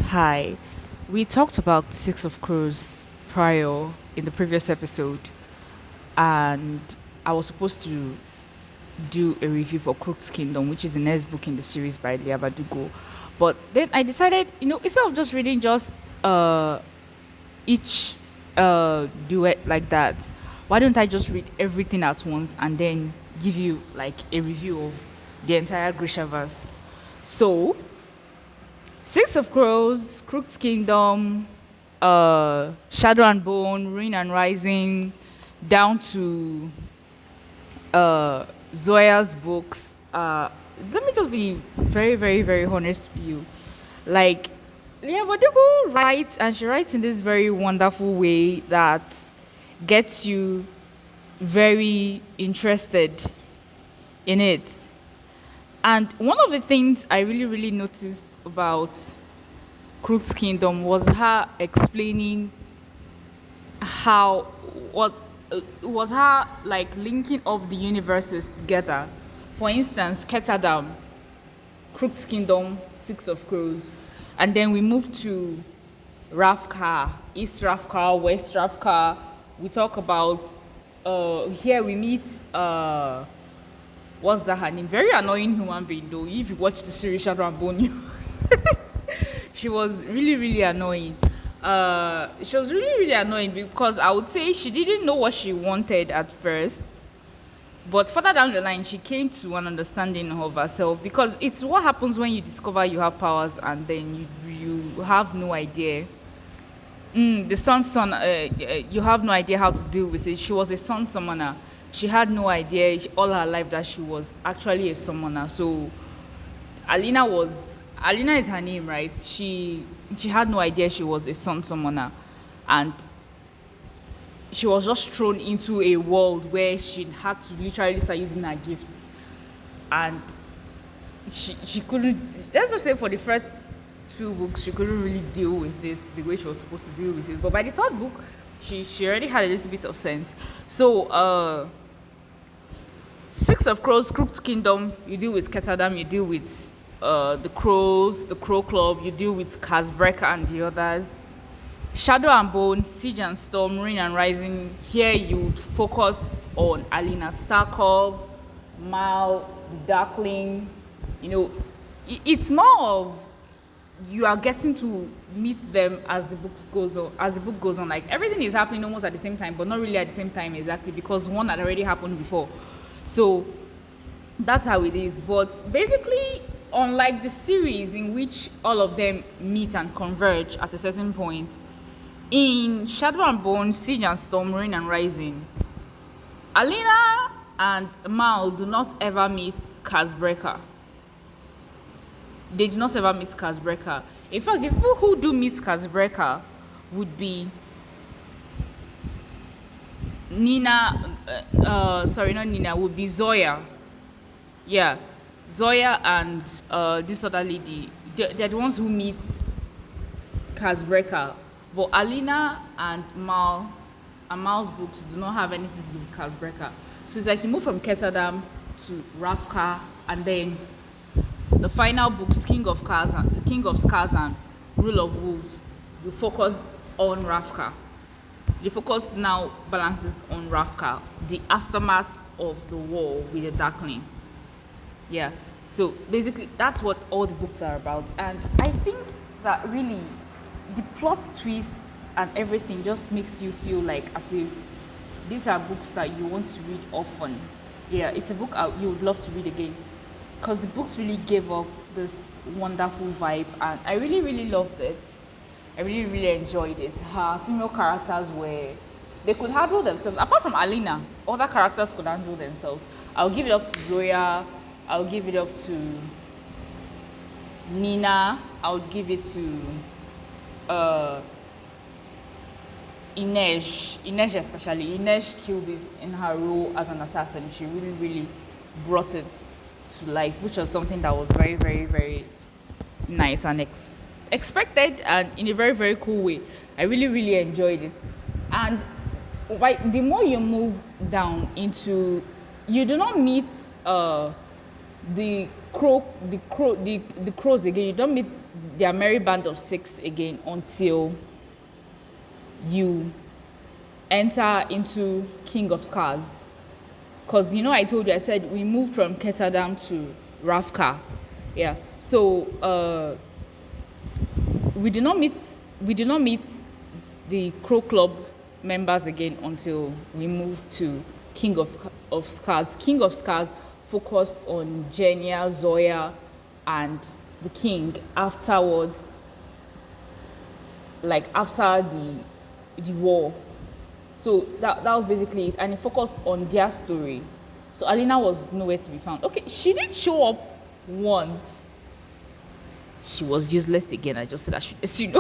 Hi. We talked about Six of Crows prior in the previous episode, and I was supposed to do a review for Crook's Kingdom, which is the next book in the series by Leah Bardugo. But then I decided, instead of just reading just each duet like that, why don't I just read everything at once and then give you like a review of the entire Grishaverse? So, Six of Crows, Crook's Kingdom, Shadow and Bone, Ruin and Rising, down to Zoya's books. Let me just be very, very, very honest with you. Like, Leah Bardugo writes, and she writes in this very wonderful way that gets you very interested in it. And one of the things I really, really noticed about Crook's Kingdom was her explaining how what was her like linking up the universes together. For instance, Ketadam, Crook's Kingdom, Six of Crows, and then we move to Rafka, East Rafka, West Rafka. We talk about here we meet what's that her name? Very annoying human being though. If you watch the series Shadow and Bone, she was really, really annoying. She was really, really annoying because I would say she didn't know what she wanted at first. But further down the line, she came to an understanding of herself because it's what happens when you discover you have powers and then you have no idea. The sun, you have no idea how to deal with it. She was a sun summoner. She had no idea all her life that she was actually a summoner. So Alina is her name, right? She had no idea she was a sun summoner, and she was just thrown into a world where she had to literally start using her gifts, and she couldn't. Let's just say for the first two books, she couldn't really deal with it the way she was supposed to deal with it. But by the third book, she already had a little bit of sense. So, Six of Crows, Crooked Kingdom, you deal with Ketadam, you deal with the Crows, the Crow Club, you deal with Kazbreka and the others. Shadow and Bone, Siege and Storm, Rain and Rising, here you would focus on Alina Starkov, Mal, the Darkling. It's more of you are getting to meet them as the book goes on. Like everything is happening almost at the same time, but not really at the same time exactly because one had already happened before. So that's how it is. But basically, unlike the series in which all of them meet and converge at a certain point, in Shadow and Bone, Siege and Storm, Rain and Rising, Alina and Mal do not ever meet Kazbreka. They do not ever meet Kazbreka. In fact, the people who do meet Kazbreka would be would be Zoya. Yeah, Zoya and this other lady. They're the ones who meet Kazbreka. But Alina and Mal's books do not have anything to do with Kazbreka. So it's like you move from Ketadam to Rafka, and then the final books, King of Scars and Rule of Wolves, you focus on Rafka. The focus now balances on Rafka, the aftermath of the war with the Darkling. Yeah. So basically, that's what all the books are about, and I think that really the plot twists and everything just makes you feel like as if these are books that you want to read often. Yeah, it's a book you would love to read again because the books really gave off this wonderful vibe, and I really, really loved it. I really, really enjoyed it. Her female characters they could handle themselves. Apart from Alina, other characters could handle themselves. I'll give it up to Zoya. I'll give it up to Nina. I'll give it to Inej especially. Inej killed it in her role as an assassin. She really, really brought it to life, which was something that was very, very, very nice and expected, and in a very, very cool way. I really, really enjoyed it. And the more you move down into, you do not meet the crows again. You don't meet their merry band of six again until you enter into King of Scars. Because I told you, I said we moved from Ketterdam to Ravka. Yeah. So we did not meet the Crow Club members again until we moved to King of Scars. King of Scars focused on Genia, Zoya, and the king afterwards, like after the war. So that was basically it, and it focused on their story. So Alina was nowhere to be found. Okay, she did show up once. She was useless again. I just said I should,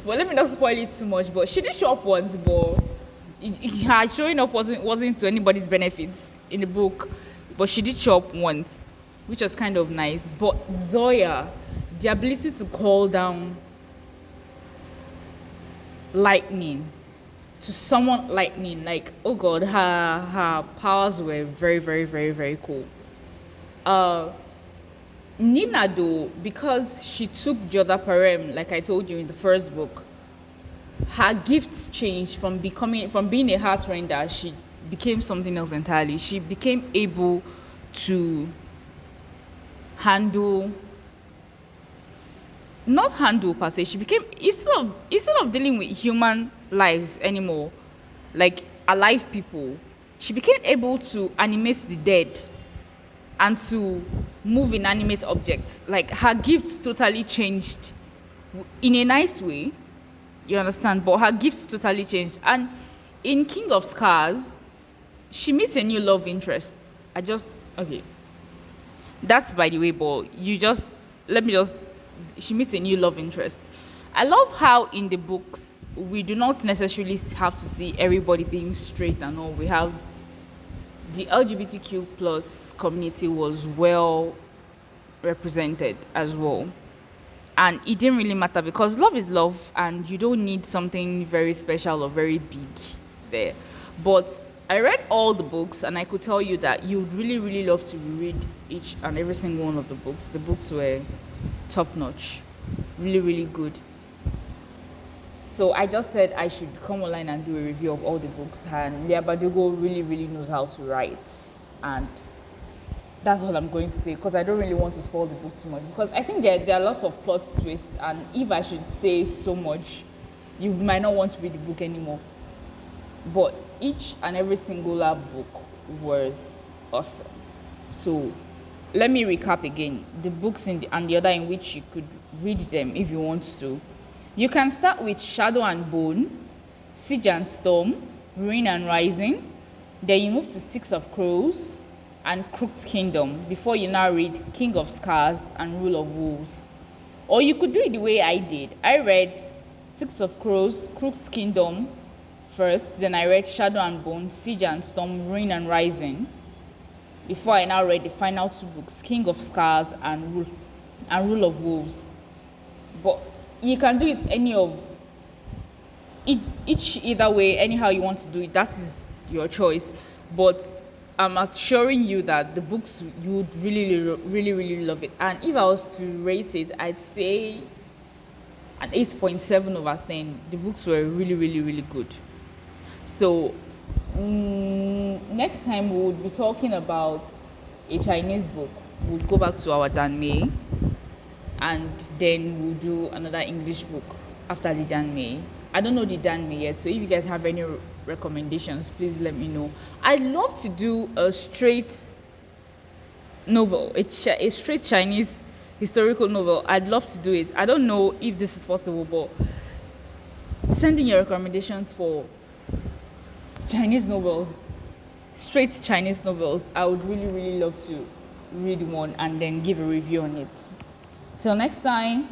But let me not spoil it too much. But she did show up once, but her showing up wasn't to anybody's benefits in the book. But she did show up once, which was kind of nice. But Zoya, the ability to call down lightning to summon lightning, like, oh god, her powers were very, very, very, very cool. Nina, though, because she took Jodha Parem, like I told you in the first book, her gifts changed from being a heart render. She became something else entirely. She became able to not handle per se. She became, instead of dealing with human lives anymore, like alive people, she became able to animate the dead and to move inanimate objects. Like, her gifts totally changed in a nice way, you understand, but her gifts totally changed. And in King of Scars, she meets a new love interest. Okay, that's by the way, but she meets a new love interest. I love how in the books we do not necessarily have to see everybody being straight and all. We have the LGBTQ plus community was well represented as well. And it didn't really matter because love is love and you don't need something very special or very big there. But I read all the books and I could tell you that you would really, really love to read each and every single one of the books. The books were top notch, really, really good. So I just said I should come online and do a review of all the books, and Leah Bardugo really, really knows how to write. And that's what I'm going to say, because I don't really want to spoil the book too much, because I think there are lots of plot twists, and if I should say so much, you might not want to read the book anymore. But each and every singular book was awesome. So let me recap again the books and the order in which you could read them if you want to. You can start with Shadow and Bone, Siege and Storm, Ruin and Rising. Then you move to Six of Crows and Crooked Kingdom before you now read King of Scars and Rule of Wolves. Or you could do it the way I did. I read Six of Crows, Crooked Kingdom first, then I read Shadow and Bone, Siege and Storm, Ruin and Rising, before I now read the final two books, King of Scars and Rule of Wolves. But you can do it either way, anyhow you want to do it. That is your choice. But I'm assuring you that the books, you would really, really, really love it. And if I was to rate it, I'd say an 8.7 over 10. The books were really, really, really good. So next time we would be talking about a Chinese book. We'll go back to our Danmei, and then we'll do another English book after the Danmei. I don't know the Danmei yet, so if you guys have any recommendations, please let me know. I'd love to do a straight novel, a straight Chinese historical novel. I'd love to do it. I don't know if this is possible, but send in your recommendations for Chinese novels, straight Chinese novels. I would really, really love to read one and then give a review on it. Till next time.